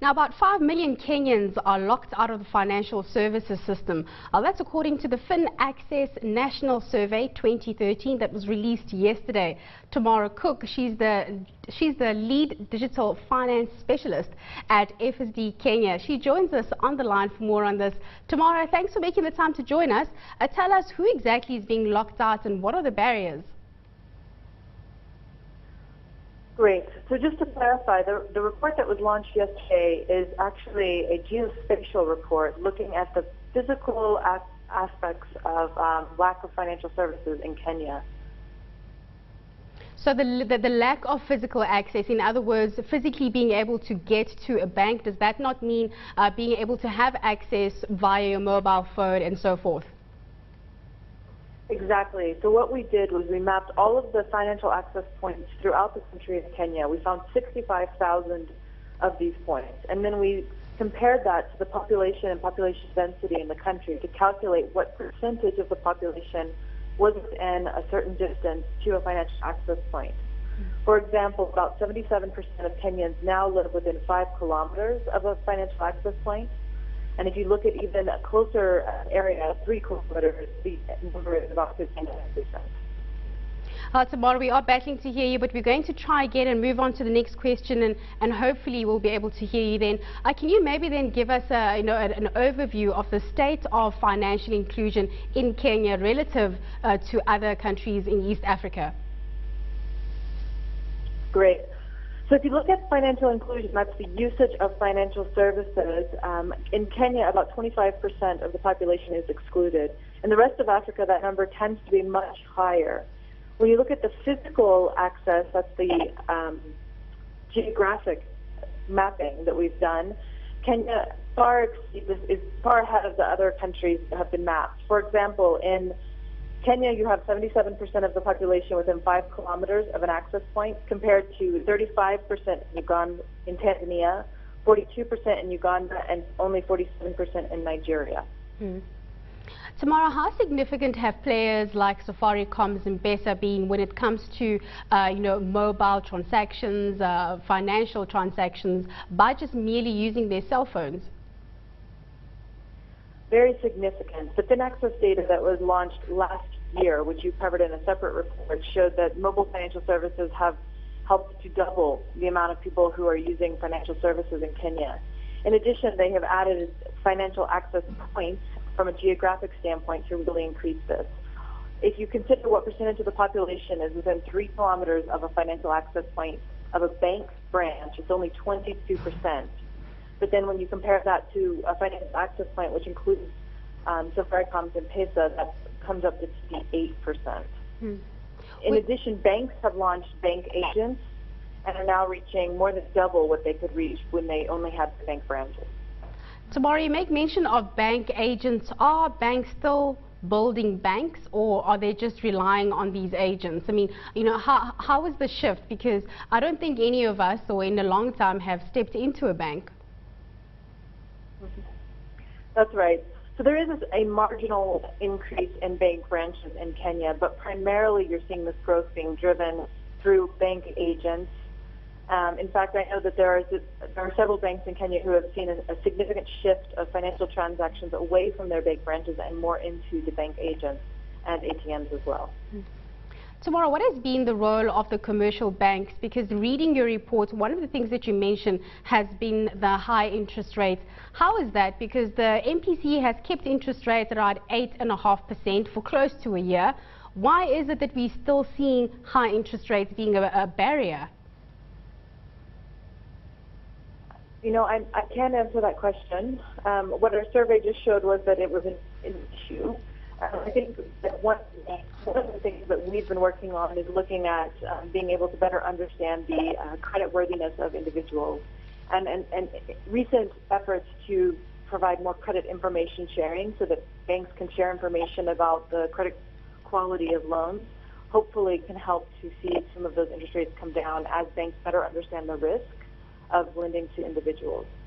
Now, about 5 million Kenyans are locked out of the financial services system. That's according to the FinAccess National Survey 2013 that was released yesterday. Tamara Cook, she's the lead digital finance specialist at FSD Kenya. She joins us on the line for more on this. Tamara, thanks for making the time to join us. Tell us who exactly is being locked out and what are the barriers? Great. So just to clarify, the report that was launched yesterday is actually a geospatial report looking at the physical aspects of lack of financial services in Kenya. So the lack of physical access, in other words, physically being able to get to a bank, does that not mean being able to have access via your mobile phone and so forth? Exactly. So what we did was we mapped all of the financial access points throughout the country of Kenya. We found 65,000 of these points. And then we compared that to the population and population density in the country to calculate what percentage of the population was within a certain distance to a financial access point. For example, about 77% of Kenyans now live within 5 kilometers of a financial access point. And if you look at even a closer area, 3 kilometers, the number is about 59%. Tamara, we are battling to hear you, but we're going to try again and move on to the next question, and hopefully we'll be able to hear you then. Can you maybe then give us an overview of the state of financial inclusion in Kenya relative to other countries in East Africa? Great. So if you look at financial inclusion, that's the usage of financial services. In Kenya, about 25% of the population is excluded. In the rest of Africa, that number tends to be much higher. When you look at the physical access, that's the geographic mapping that we've done, Kenya is far ahead of the other countries that have been mapped. For example, in Kenya, you have 77% of the population within 5 kilometers of an access point, compared to 35% in Tanzania, 42% in Uganda, and only 47% in Nigeria. Tamara, how significant have players like Safaricom's and Besa been when it comes to mobile transactions, financial transactions, by just merely using their cell phones? Very significant. The FinAccess data that was launched last year, which you covered in a separate report, showed that mobile financial services have helped to double the amount of people who are using financial services in Kenya. In addition, they have added financial access points from a geographic standpoint to really increase this. If you consider what percentage of the population is within 3 kilometers of a financial access point of a bank branch, it's only 22%. But then when you compare that to a financial access point, which includes Safaricom's and Pesa, that comes up to 58%. In addition, banks have launched bank agents and are now reaching more than double what they could reach when they only had bank branches. Tamara, you make mention of bank agents. Are banks still building banks, or are they just relying on these agents? I mean, how is the shift? Because I don't think any of us, or in a long time, have stepped into a bank. That's right. So there is a marginal increase in bank branches in Kenya, but primarily you're seeing this growth being driven through bank agents. In fact, I know that there are several banks in Kenya who have seen a significant shift of financial transactions away from their bank branches and more into the bank agents and ATMs as well. Tamara, what has been the role of the commercial banks? Because reading your report, one of the things that you mentioned has been the high interest rates. How is that? Because the MPC has kept interest rates around 8.5% for close to a year. Why is it that we're still seeing high interest rates being a barrier? I can't answer that question. What our survey just showed was that it was an issue. I think that one of the things that we've been working on is looking at being able to better understand the creditworthiness of individuals. And recent efforts to provide more credit information sharing so that banks can share information about the credit quality of loans hopefully can help to see some of those interest rates come down as banks better understand the risk of lending to individuals.